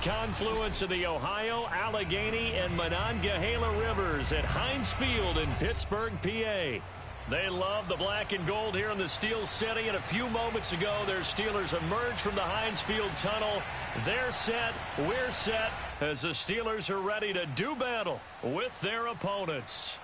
confluence of the Ohio, Allegheny, and Monongahela rivers at Heinz Field in Pittsburgh, PA. They love the black and gold here in the Steel City, and a few moments ago, their Steelers emerged from the Heinz Field tunnel. They're set, we're set, as the Steelers are ready to do battle with their opponents.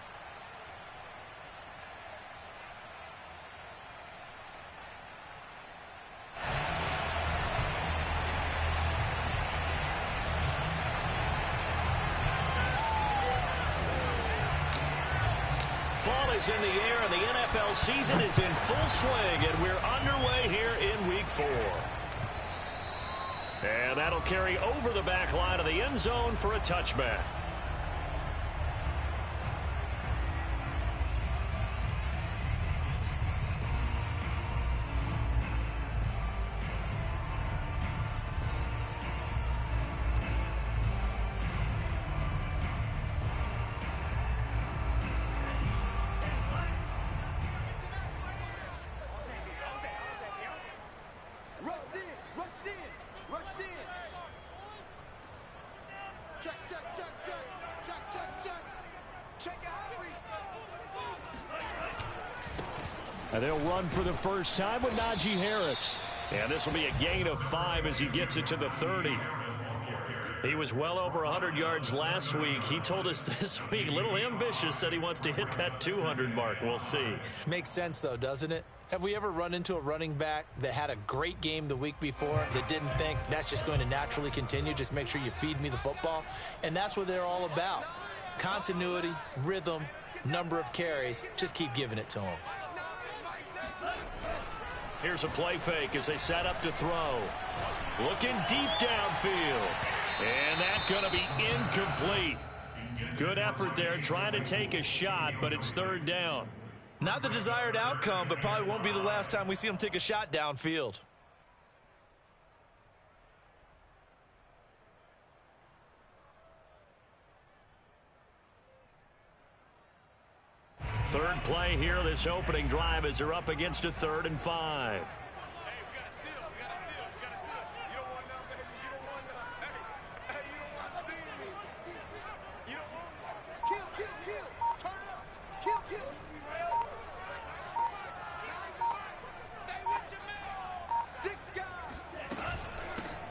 Fall is in the air, and the NFL season is in full swing, and we're underway here in Week 4. And that'll carry over the back line of the end zone for a touchback. And they'll run for the first time with Najee Harris. And this will be a gain of 5 as he gets it to the 30. He was well over 100 yards last week. He told us this week, a little ambitious, said he wants to hit that 200 mark. We'll see. Makes sense, though, doesn't it? Have we ever run into a running back that had a great game the week before that didn't think that's just going to naturally continue? Just make sure you feed me the football. And that's what they're all about. Continuity, rhythm, number of carries. Just keep giving it to them. Here's a play fake as they set up to throw. Looking deep downfield. And that's going to be incomplete. Good effort there trying to take a shot, but it's third down. Not the desired outcome, but probably won't be the last time we see him take a shot downfield. Third play here, this opening drive, as they're up against a 3rd and 5.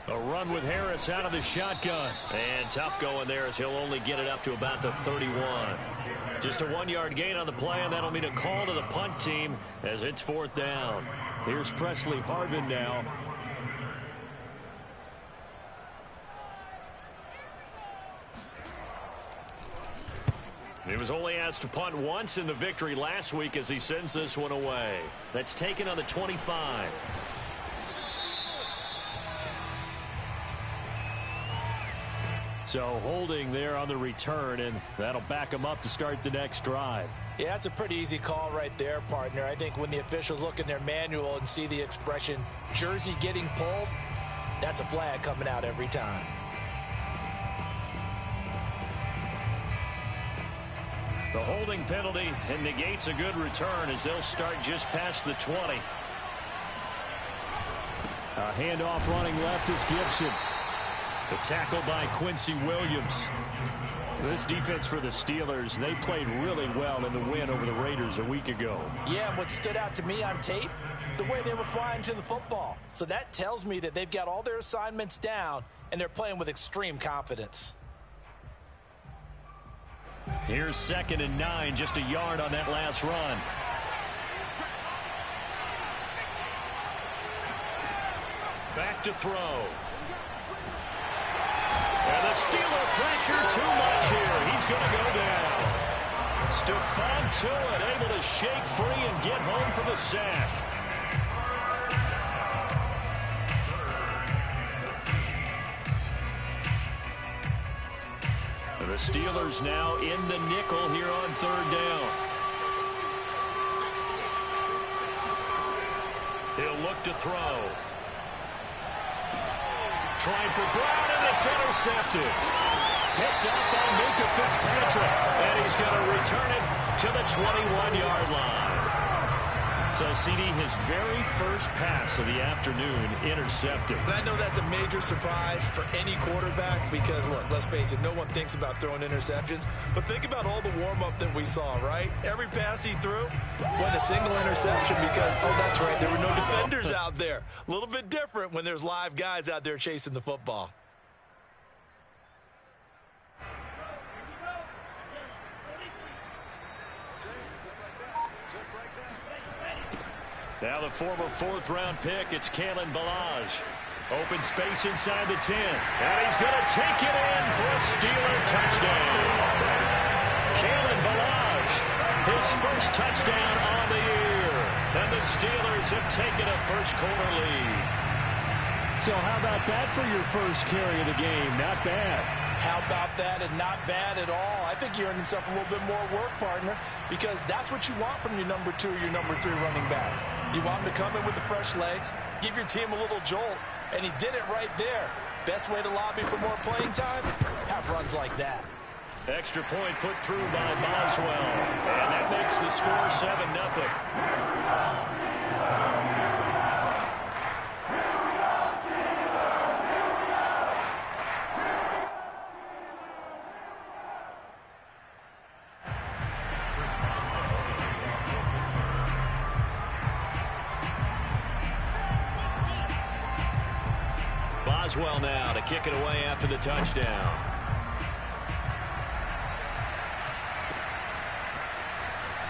A run with Harris out of the shotgun. And tough going there as he'll only get it up to about the 31. Just a 1-yard gain on the play, and that'll mean a call to the punt team as it's 4th down. Here's Presley Harvin now. He was only asked to punt once in the victory last week as he sends this one away. That's taken on the 25. So holding there on the return, and that'll back him up to start the next drive. Yeah, that's a pretty easy call right there, partner. I think when the officials look in their manual and see the expression jersey getting pulled, that's a flag coming out every time. The holding penalty and negates a good return as they'll start just past the 20. A handoff running left is Gibson. The tackle by Quincy Williams. This defense for the Steelers, they played really well in the win over the Raiders a week ago. Yeah, and what stood out to me on tape, the way they were flying to the football. So that tells me that they've got all their assignments down, and they're playing with extreme confidence. Here's 2nd and 9, just a yard on that last run. Back to throw. And the Steeler pressure too much here. He's going to go down. Stephon Tuitt able to shake free and get home for the sack. And the Steelers now in the nickel here on 3rd down. He'll look to throw. Trying for Brown, and it's intercepted. Picked up by Minkah Fitzpatrick, and he's going to return it to the 21-yard line. So, CD, his very first pass of the afternoon intercepted. And I know that's a major surprise for any quarterback because, look, let's face it, no one thinks about throwing interceptions. But think about all the warm-up that we saw, right? Every pass he threw wasn't a single interception because, oh, that's right, there were no defenders out there. A little bit different when there's live guys out there chasing the football. Now the former fourth-round pick, it's Kalen Ballage. Open space inside the 10. And he's going to take it in for a Steeler touchdown. Kalen Ballage, his first touchdown on the year. And the Steelers have taken a first-quarter lead. So how about that for your first carry of the game? Not bad. How about that? And not bad at all. I think you earned himself a little bit more work, partner, because that's what you want from your number 2 or your number 3 running backs. You want him to come in with the fresh legs, give your team a little jolt, and he did it right there. Best way to lobby for more playing time? Have runs like that. Extra point put through by Boswell, and that makes the score 7-0. Boswell now to kick it away after the touchdown.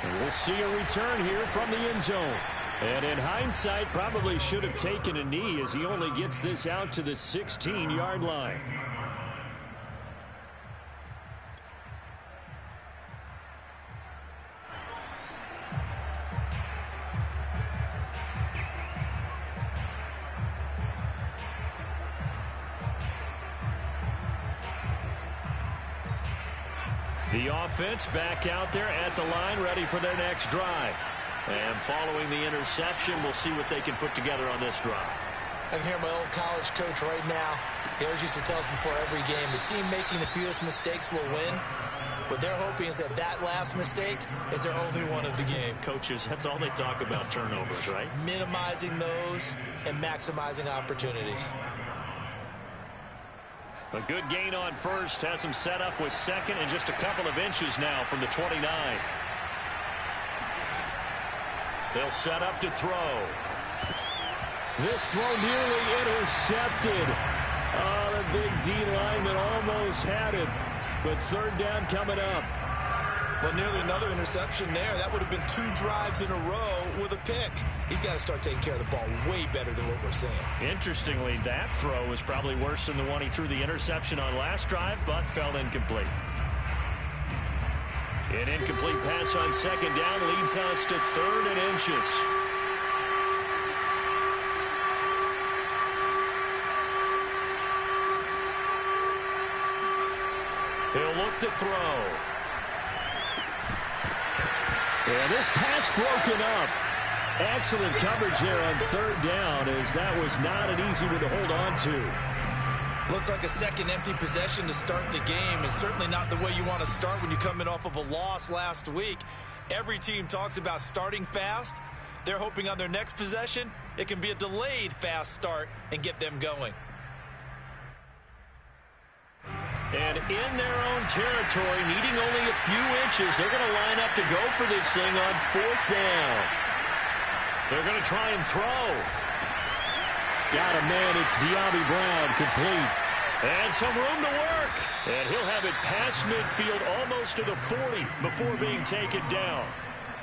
And we'll see a return here from the end zone. And in hindsight, probably should have taken a knee as he only gets this out to the 16-yard line. The offense back out there at the line, ready for their next drive. And following the interception, we'll see what they can put together on this drive. I can hear my old college coach right now. He always used to tell us before every game, the team making the fewest mistakes will win. What they're hoping is that that last mistake is their only one of the game. Coaches, that's all they talk about, turnovers, right? Minimizing those and maximizing opportunities. A good gain on first, has him set up with second and just a couple of inches now from the 29. They'll set up to throw. This throw nearly intercepted. Oh, the big D lineman almost had it, but third down coming up. Well, nearly another interception there. That would have been 2 drives in a row with a pick. He's got to start taking care of the ball way better than what we're seeing. Interestingly, that throw was probably worse than the one he threw the interception on last drive, but fell incomplete. An incomplete pass on second down leads us to 3rd and inches. He'll look to throw. And this pass broken up. Excellent coverage there on 3rd down, as that was not an easy one to hold on to. Looks like a second empty possession to start the game, and certainly not the way you want to start when you come in off of a loss last week. Every team talks about starting fast. They're hoping on their next possession, it can be a delayed fast start and get them going. And in their own territory, needing only a few inches, they're going to line up to go for this thing on 4th down. They're going to try and throw. Got a man, it's De'Ami Brown, complete. And some room to work. And he'll have it past midfield almost to the 40 before being taken down.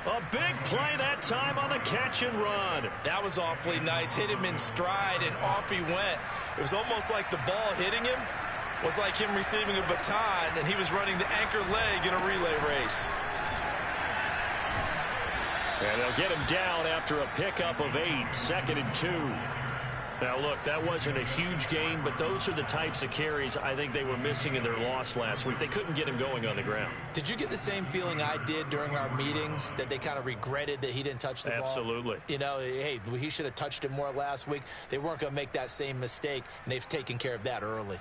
A big play that time on the catch and run. That was awfully nice. Hit him in stride, and off he went. It was almost like the ball hitting him was like him receiving a baton, and he was running the anchor leg in a relay race. And they'll get him down after a pickup of 8, 2nd and 2. Now, look, that wasn't a huge gain, but those are the types of carries I think they were missing in their loss last week. They couldn't get him going on the ground. Did you get the same feeling I did during our meetings, that they kind of regretted that he didn't touch the ball? Absolutely. You know, hey, he should have touched it more last week. They weren't going to make that same mistake, and they've taken care of that early.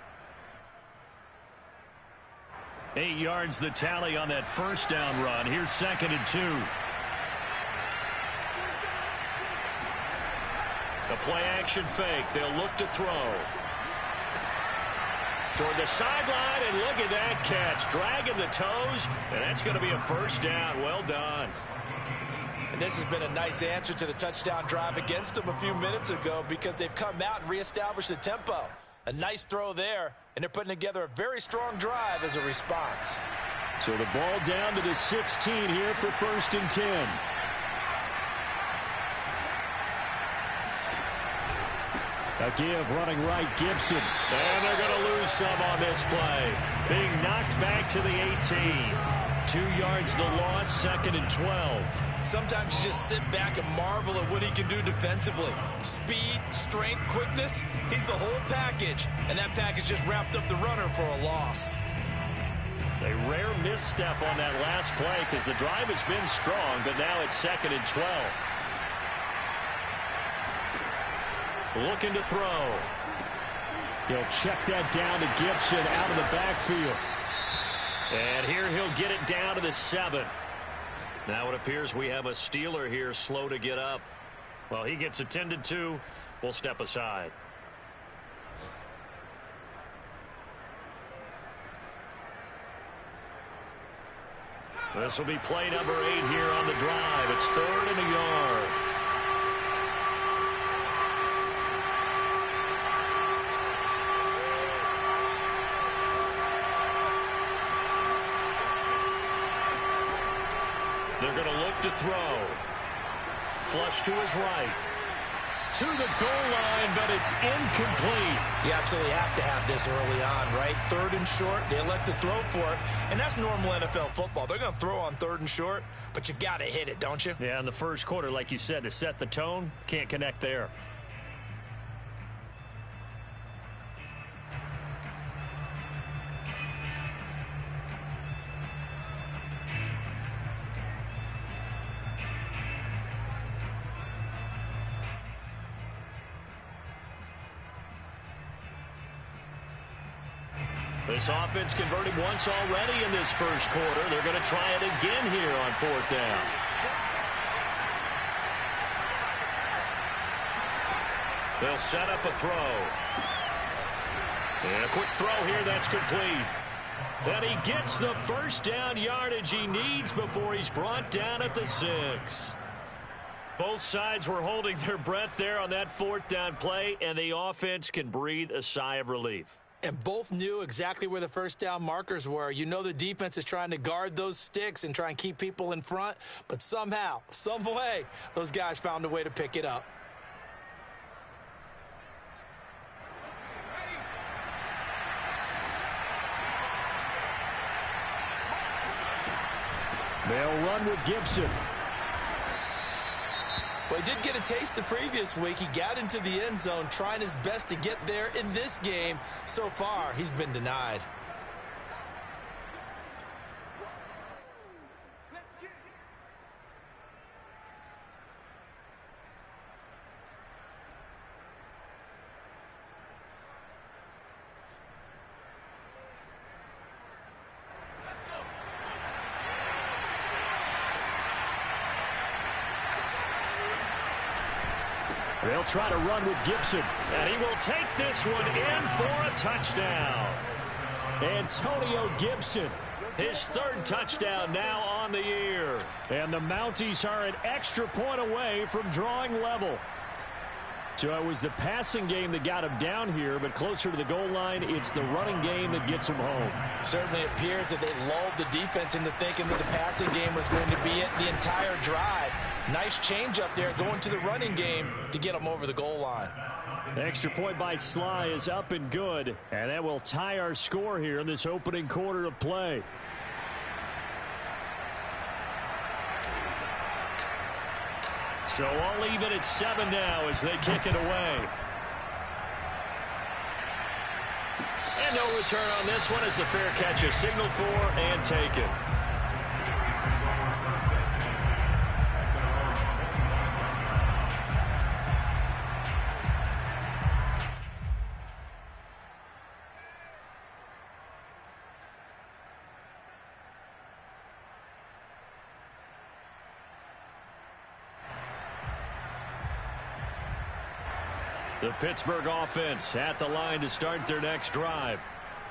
8 yards the tally on that first down run. Here's 2nd and 2. The play-action fake. They'll look to throw. Toward the sideline, and look at that catch. Dragging the toes, and that's going to be a first down. Well done. And this has been a nice answer to the touchdown drive against them a few minutes ago because they've come out and reestablished the tempo. A nice throw there, and they're putting together a very strong drive as a response. So the ball down to the 16 here for 1st and 10. A give running right, Gibson. And they're going to lose some on this play. Being knocked back to the 18. 2 yards the loss, 2nd and 12. Sometimes you just sit back and marvel at what he can do defensively. Speed, strength, quickness, he's the whole package. And that package just wrapped up the runner for a loss. A rare misstep on that last play because the drive has been strong, but now it's 2nd and 12. Looking to throw. He'll check that down to Gibson out of the backfield. And here he'll get it down to the 7. Now it appears we have a Steeler here slow to get up. Well, he gets attended to. We'll step aside. This will be play number 8 here on the drive. It's 3rd and a yard. They're going to look to throw. Flush to his right. To the goal line, but it's incomplete. You absolutely have to have this early on, right? 3rd and short, they elect to throw for it, and that's normal NFL football. They're going to throw on 3rd and short, but you've got to hit it, don't you? Yeah, in the first quarter, like you said, to set the tone, can't connect there. This offense converted once already in this first quarter. They're going to try it again here on 4th down. They'll set up a throw. And a quick throw here that's complete. And he gets the first down yardage he needs before he's brought down at the 6. Both sides were holding their breath there on that 4th down play, and the offense can breathe a sigh of relief. And both knew exactly where the first down markers were. You know the defense is trying to guard those sticks and try and keep people in front, but somehow, some way, those guys found a way to pick it up. They'll run with Gibson. Well, he did get a taste the previous week. He got into the end zone trying his best to get there in this game. So far, he's been denied. They'll try to run with Gibson, and he will take this one in for a touchdown. Antonio Gibson, his 3rd touchdown now on the year. And the Mounties are an extra point away from drawing level. So it was the passing game that got him down here, but closer to the goal line, it's the running game that gets him home. Certainly appears that they lulled the defense into thinking that the passing game was going to be it the entire drive. Nice change up there going to the running game to get them over the goal line. The extra point by Sly is up and good, and that will tie our score here in this opening quarter of play. So all even at 7 now as they kick it away. And no return on this one as the fair catch is signaled for and taken. The Pittsburgh offense at the line to start their next drive.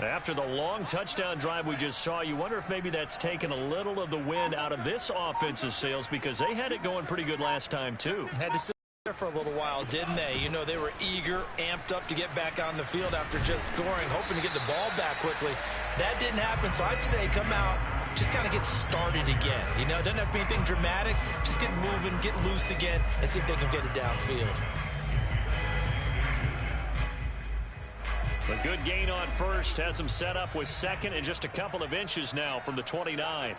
After the long touchdown drive we just saw, you wonder if maybe that's taken a little of the wind out of this offense's sails, because they had it going pretty good last time too. Had to sit there for a little while, didn't they? You know, they were eager, amped up to get back on the field after just scoring, hoping to get the ball back quickly. That didn't happen, so I'd say come out, just kind of get started again. You know, it doesn't have to be anything dramatic. Just get moving, get loose again, and see if they can get it downfield. A good gain on first has them set up with second and just a couple of inches now from the 29.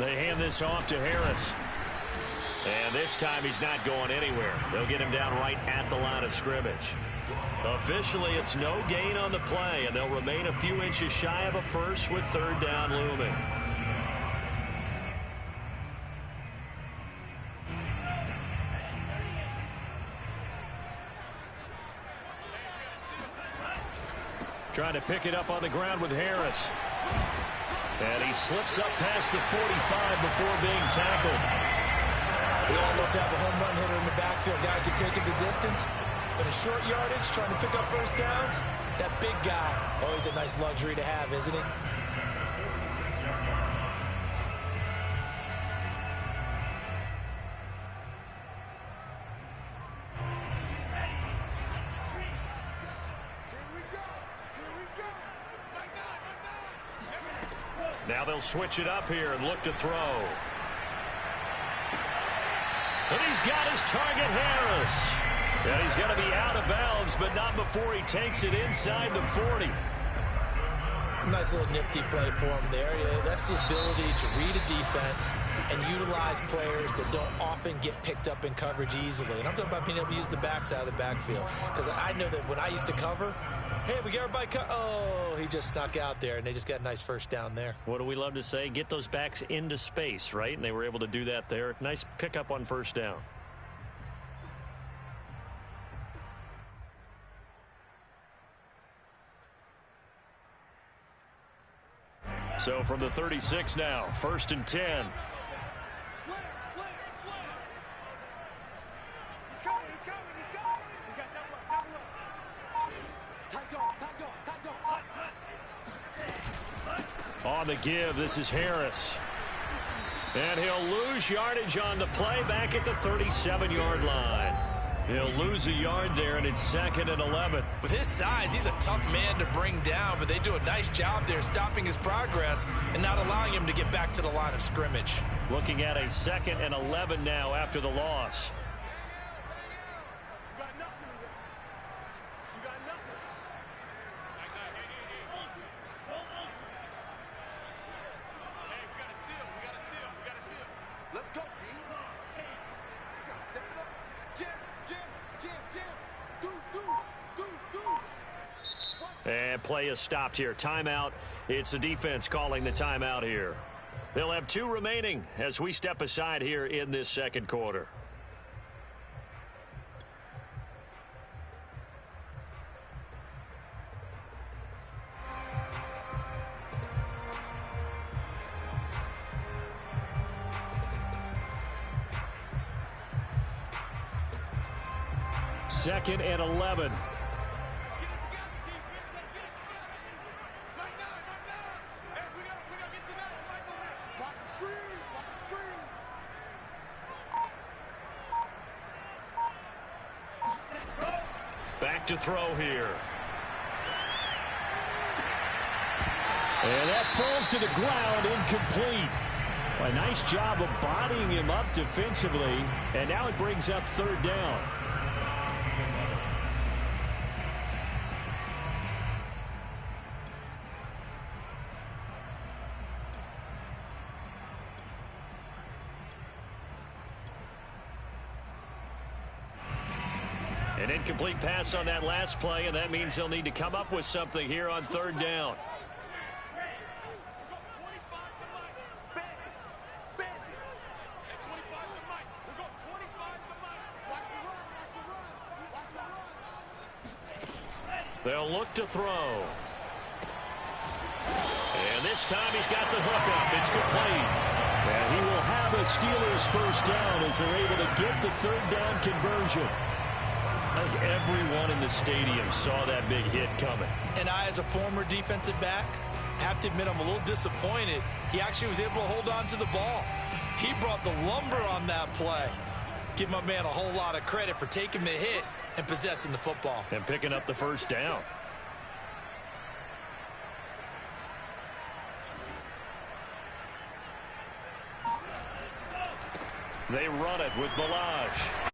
They hand this off to Harris. And this time he's not going anywhere. They'll get him down right at the line of scrimmage. Officially, it's no gain on the play, and they'll remain a few inches shy of a first with third down looming. Trying to pick it up on the ground with Harris. And he slips up past the 45 before being tackled. We all love to have a home run hitter in the backfield. Guy can take it the distance. But in short yardage, trying to pick up first downs, that big guy, always a nice luxury to have, isn't he? Now they'll switch it up here and look to throw. And he's got his target, Harris. And he's going to be out of bounds, but not before he takes it inside the 40. Nice little nifty play for him there. Yeah, that's the ability to read a defense and utilize players that don't often get picked up in coverage easily. And I'm talking about being able to use the backs out of the backfield. Because I know that when I used to cover, hey, we got everybody oh, he just snuck out there, and they just got a nice first down there. What do we love to say? Get those backs into space, right? And they were able to do that there. Nice pickup on first down. So from the 36 now, 1st and 10. Slam. He's coming. We got double up. Tight dog. On the give, this is Harris. And he'll lose yardage on the play back at the 37-yard line. He'll lose a yard there, and it's 2nd and 11. With his size, he's a tough man to bring down, but they do a nice job there stopping his progress and not allowing him to get back to the line of scrimmage. Looking at a 2nd and 11 now after the loss. You got nothing today. You got nothing. Hey, we got a seal. Let's go, D. We got to step it up. Jam. Deuce. And play is stopped here. Timeout. It's the defense calling the timeout here. They'll have 2 remaining as we step aside here in this second quarter. Second and 11. Back to throw here. And that falls to the ground, incomplete. A nice job of bodying him up defensively, and now it brings up third down. An incomplete pass on that last play, and that means they'll need to come up with something here on third down. They'll look to throw. And this time he's got the hook up. It's complete. And he will have a Steelers first down as they're able to get the third down conversion. I think everyone in the stadium saw that big hit coming. And I, as a former defensive back, have to admit I'm a little disappointed. He actually was able to hold on to the ball. He brought the lumber on that play. Give my man a whole lot of credit for taking the hit and possessing the football. And picking up the first down. They run it with Balaj.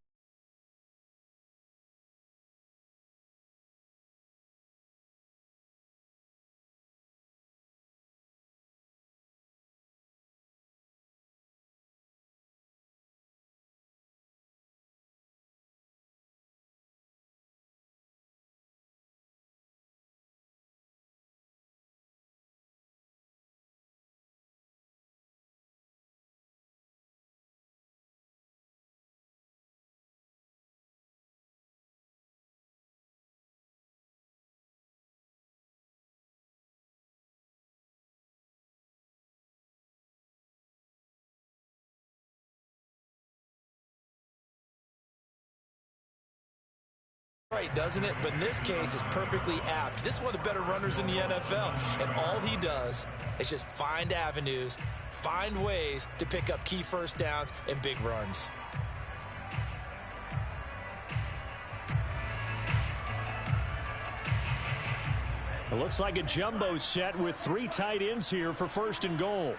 Right, doesn't it? But in this case, it's perfectly apt. This is one of the better runners in the NFL, and all he does is just find avenues, find ways to pick up key first downs and big runs. It looks like a jumbo set with 3 tight ends here for first and goal.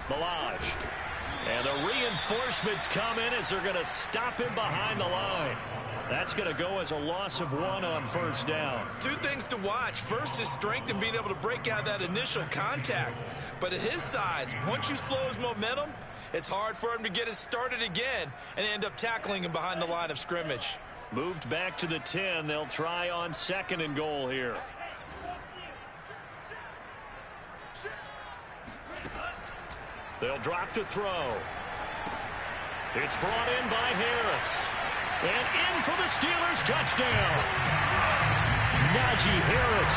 Balaj. And the reinforcements come in as they're going to stop him behind the line. That's going to go as a loss of 1 on first down. 2 things to watch. First, his strength and being able to break out that initial contact. But at his size, once you slow his momentum, it's hard for him to get it started again and end up tackling him behind the line of scrimmage. Moved back to the 10. They'll try on second and goal here. They'll drop to throw. It's brought in by Harris. And in for the Steelers touchdown. Najee Harris,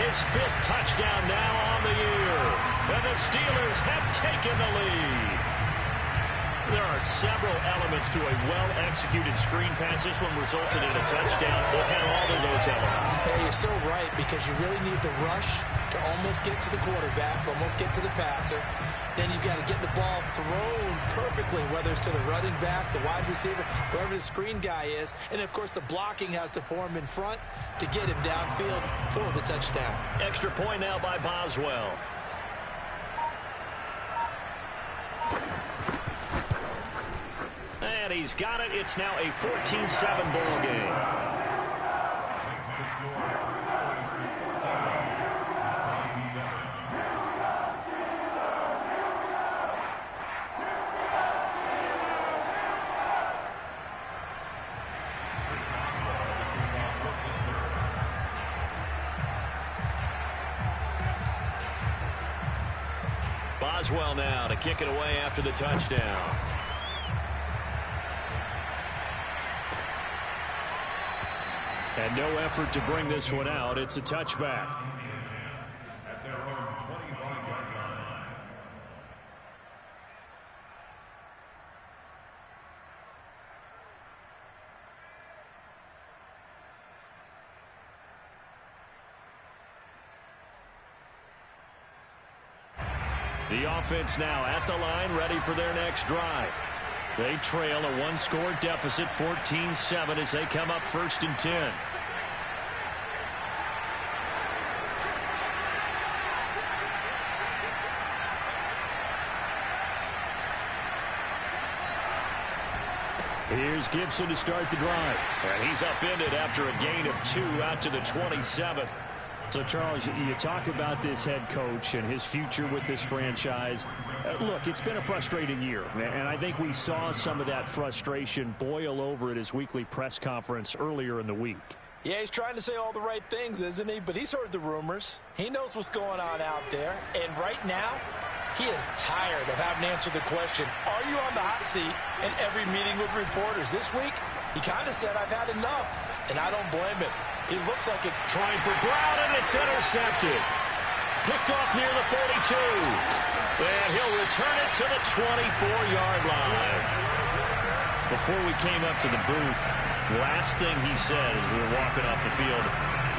his 5th touchdown now on the year. And the Steelers have taken the lead. There are several elements to a well-executed screen pass. This one resulted in a touchdown. It had all of those elements. Hey, you're so right, because you really need the rush to almost get to the quarterback, almost get to the passer. Then you've got to get the ball thrown perfectly, whether it's to the running back, the wide receiver, wherever the screen guy is. And, of course, the blocking has to form in front to get him downfield for the touchdown. Extra point now by Boswell. And he's got it. It's now a 14-7 ball game. Boswell now to kick it away after the touchdown. And no effort to bring this one out. It's a touchback. At their own 25-yard line. The offense now at the line, ready for their next drive. They trail a 1-score deficit, 14-7, as they come up 1st and 10. Here's Gibson to start the drive. And he's upended after a gain of 2 out to the 27. So, Charles, you talk about this head coach and his future with this franchise. Look, it's been a frustrating year, and I think we saw some of that frustration boil over at his weekly press conference earlier in the week. Yeah, he's trying to say all the right things, isn't he? But he's heard the rumors. He knows what's going on out there. And right now, he is tired of having to answer the question, are you on the hot seat, in every meeting with reporters. This week, he kind of said, I've had enough, and I don't blame him. He looks like it. Trying for Brown, and it's intercepted. Picked off near the 42. And he'll return it to the 24-yard line. Before we came up to the booth, last thing he said as we were walking off the field,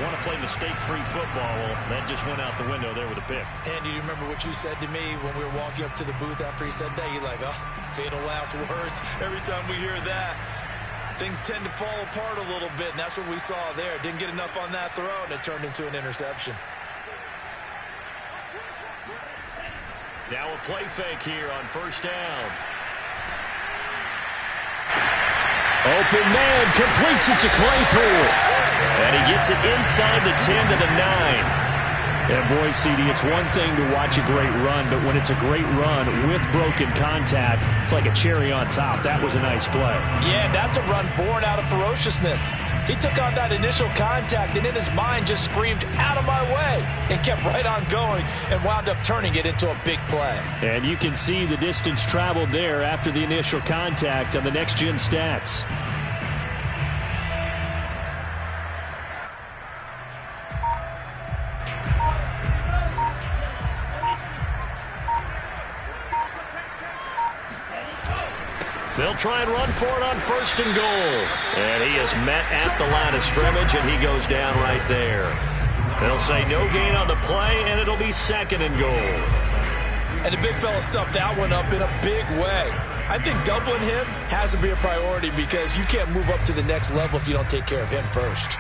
want to play mistake-free football. Well, that just went out the window there with a pick. Andy, do you remember what you said to me when we were walking up to the booth after he said that? You're like, oh, fatal last words. Every time we hear that, things tend to fall apart a little bit, and that's what we saw there. Didn't get enough on that throw, and it turned into an interception. Now a play fake here on first down. Open man, completes it to Claypool. And he gets it inside the 10 to the 9. And boy, CD, it's one thing to watch a great run, but when it's a great run with broken contact, it's like a cherry on top. That was a nice play. Yeah, that's a run born out of ferociousness. He took on that initial contact and in his mind just screamed, out of my way, and kept right on going and wound up turning it into a big play. And you can see the distance traveled there after the initial contact on the next-gen stats. They'll try and run for it on first and goal. And he is met at the line of scrimmage, and he goes down right there. They'll say no gain on the play, and it'll be second and goal. And the big fella stuffed that one up in a big way. I think doubling him has to be a priority because you can't move up to the next level if you don't take care of him first.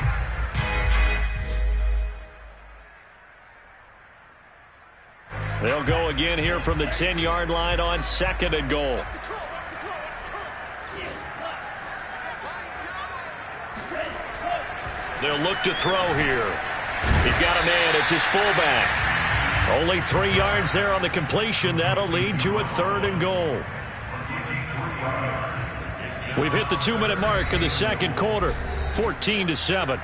They'll go again here from the 10-yard line on second and goal. They'll look to throw here. He's got a man. It's his fullback. Only 3 yards there on the completion. That'll lead to a third and goal. We've hit the 2-minute mark in the second quarter. 14-7.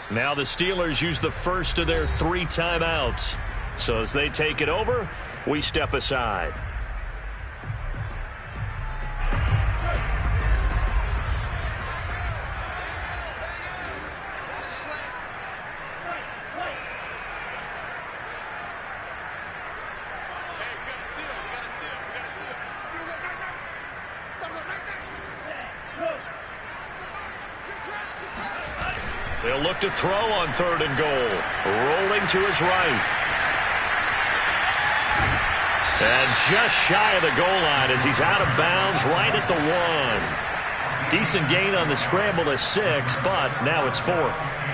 Now the Steelers use the first of their 3 timeouts. So as they take it over, we step aside. They'll look to throw on third and goal. Rolling to his right. And just shy of the goal line as he's out of bounds right at the 1. Decent gain on the scramble to 6, but now it's 4th.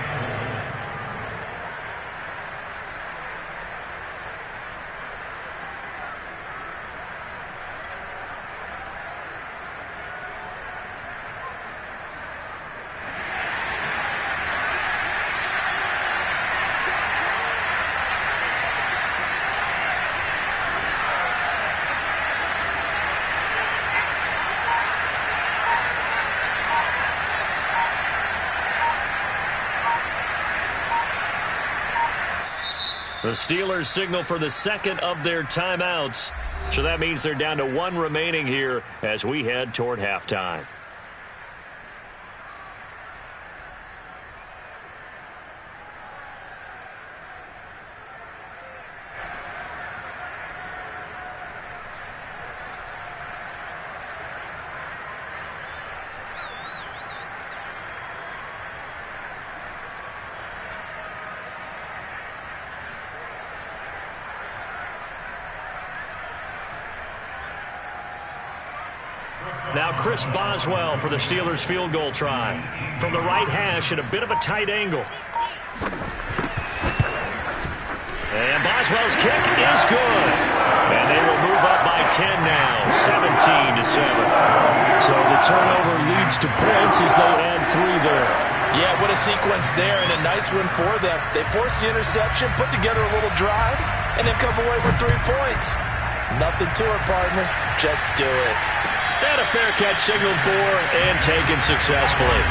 The Steelers signal for the second of their timeouts. So that means they're down to 1 remaining here as we head toward halftime. Now Chris Boswell for the Steelers field goal try. From the right hash at a bit of a tight angle. And Boswell's kick is good. And they will move up by 10 now, So the turnover leads to points as they add 3 there. Yeah, what a sequence there, and a nice one for them. They forced the interception, put together a little drive, and then come away with 3 points. Nothing to it, partner. Just do it. And a fair catch signaled for and taken successfully.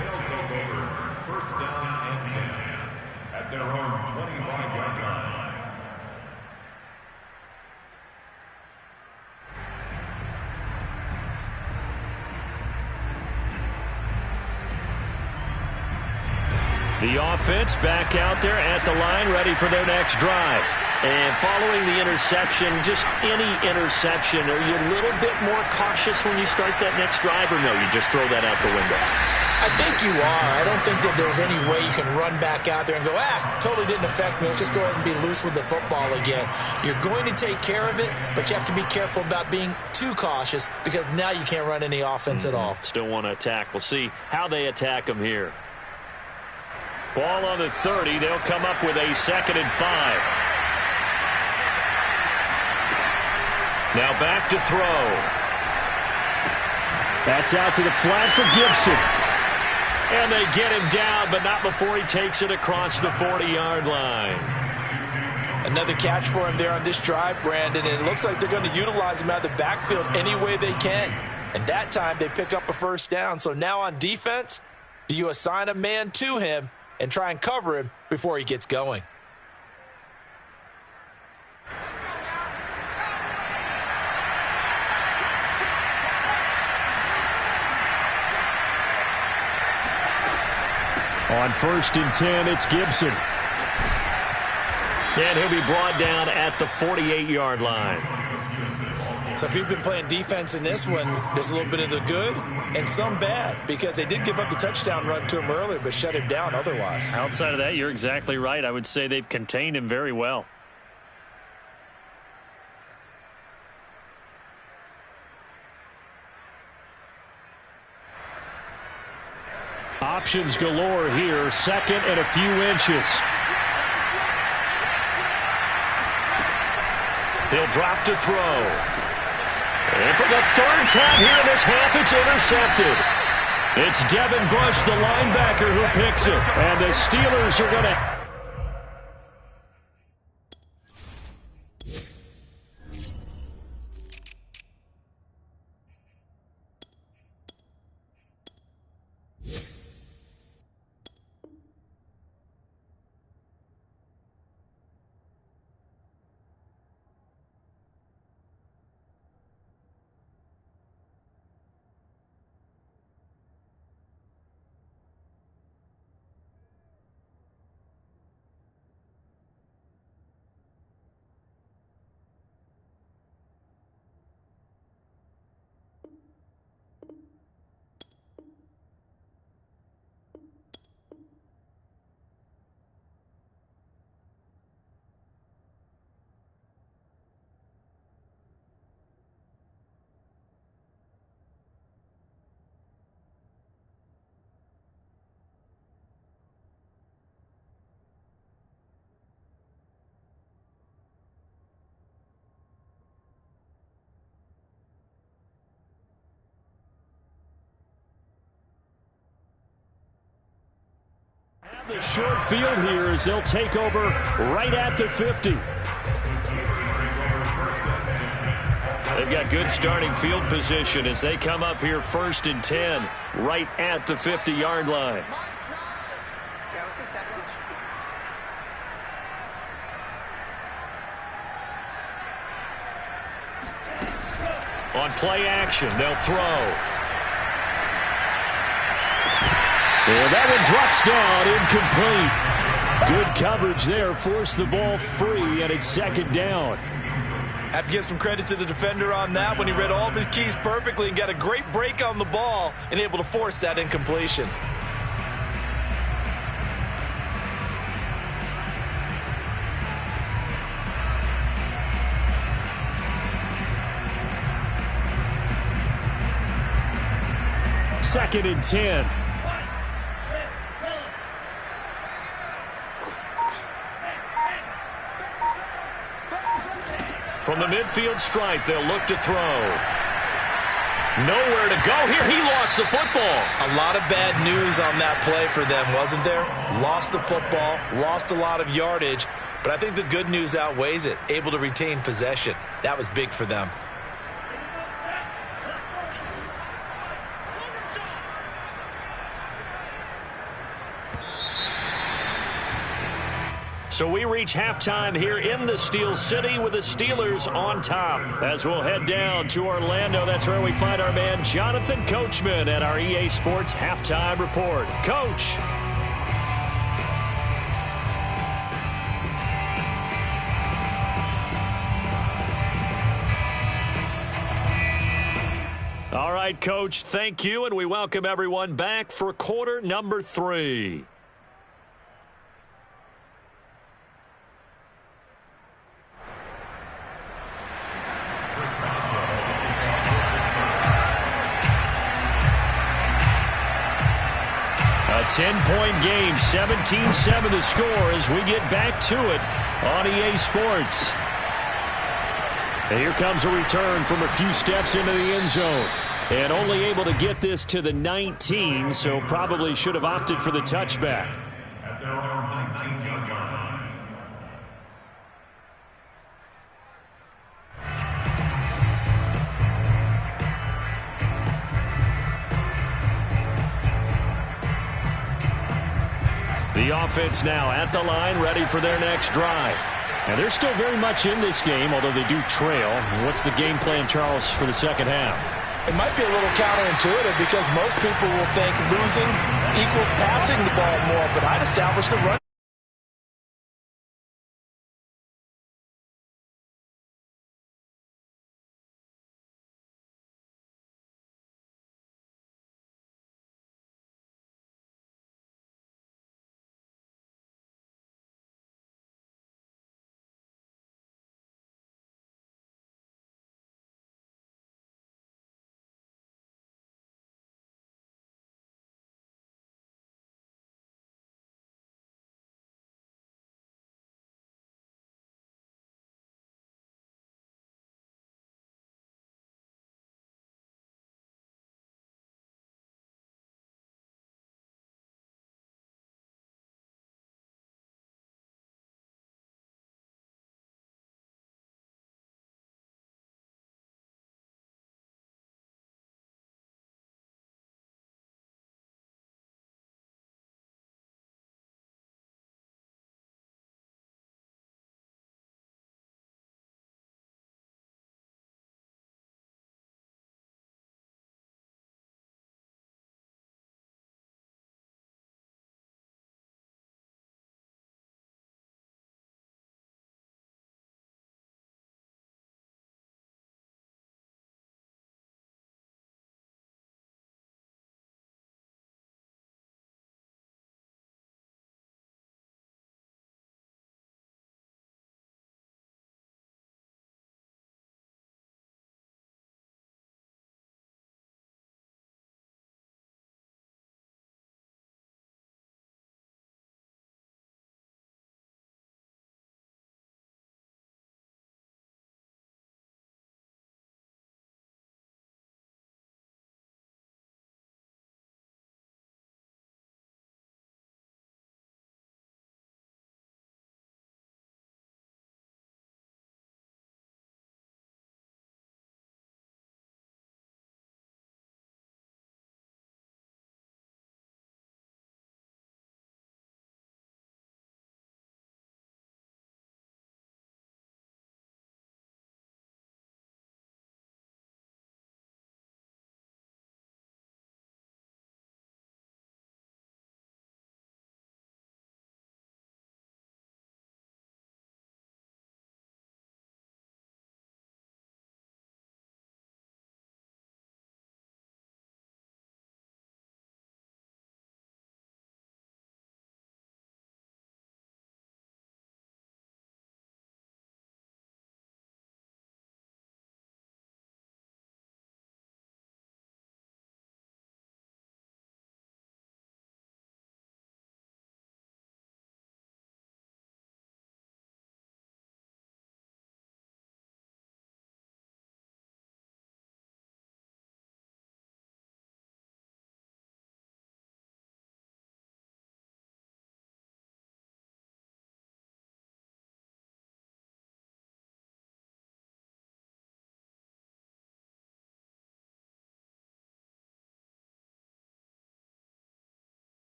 They'll take over first down and 10 at their own 25-yard line. The offense back out there at the line, ready for their next drive. And following the interception, just any interception, are you a little bit more cautious when you start that next drive, or no, you just throw that out the window? I think you are. I don't think that there's any way you can run back out there and go, totally didn't affect me. Let's just go ahead and be loose with the football again. You're going to take care of it, but you have to be careful about being too cautious because now you can't run any offense at all. Still want to attack. We'll see how they attack them here. Ball on the 30. They'll come up with a 2nd and 5. Now back to throw. That's out to the flat for Gibson. And they get him down, but not before he takes it across the 40-yard line. Another catch for him there on this drive, Brandon, and it looks like they're going to utilize him out of the backfield any way they can. And that time they pick up a first down. So now on defense, do you assign a man to him and try and cover him before he gets going? On 1st and 10, it's Gibson. And he'll be brought down at the 48-yard line. So if you've been playing defense in this one, there's a little bit of the good and some bad because they did give up the touchdown run to him earlier but shut him down otherwise. Outside of that, you're exactly right. I would say they've contained him very well. Options galore here. 2nd and a few inches. He'll drop to throw. And for the 3rd time here in this half, it's intercepted. It's Devin Bush, the linebacker, who picks it. And the Steelers are going to... The short field here as they'll take over right at the 50. They've got good starting field position as they come up here 1st and 10 right at the 50-yard line. Yeah, let's go second. On play action, they'll throw. And that one drops down, incomplete. Good coverage there, forced the ball free, and it's 2nd down. Have to give some credit to the defender on that when he read all of his keys perfectly and got a great break on the ball and able to force that incompletion. Second and 10. From the midfield stripe, they'll look to throw. Nowhere to go here. He lost the football. A lot of bad news on that play for them, wasn't there? Lost the football, lost a lot of yardage, but I think the good news outweighs it. Able to retain possession. That was big for them. So we reach halftime here in the Steel City with the Steelers on top. As we'll head down to Orlando, that's where we find our man Jonathan Coachman at our EA Sports Halftime Report. Coach. All right, Coach, thank you, and we welcome everyone back for quarter number 3. A 10-point game, 17-7 the score as we get back to it on EA Sports. And here comes a return from a few steps into the end zone. And only able to get this to the 19, so probably should have opted for the touchback. At their own 19-yard line. The offense now at the line, ready for their next drive. And they're still very much in this game, although they do trail. What's the game plan, Charles, for the second half? It might be a little counterintuitive because most people will think losing equals passing the ball more, but I'd establish the run.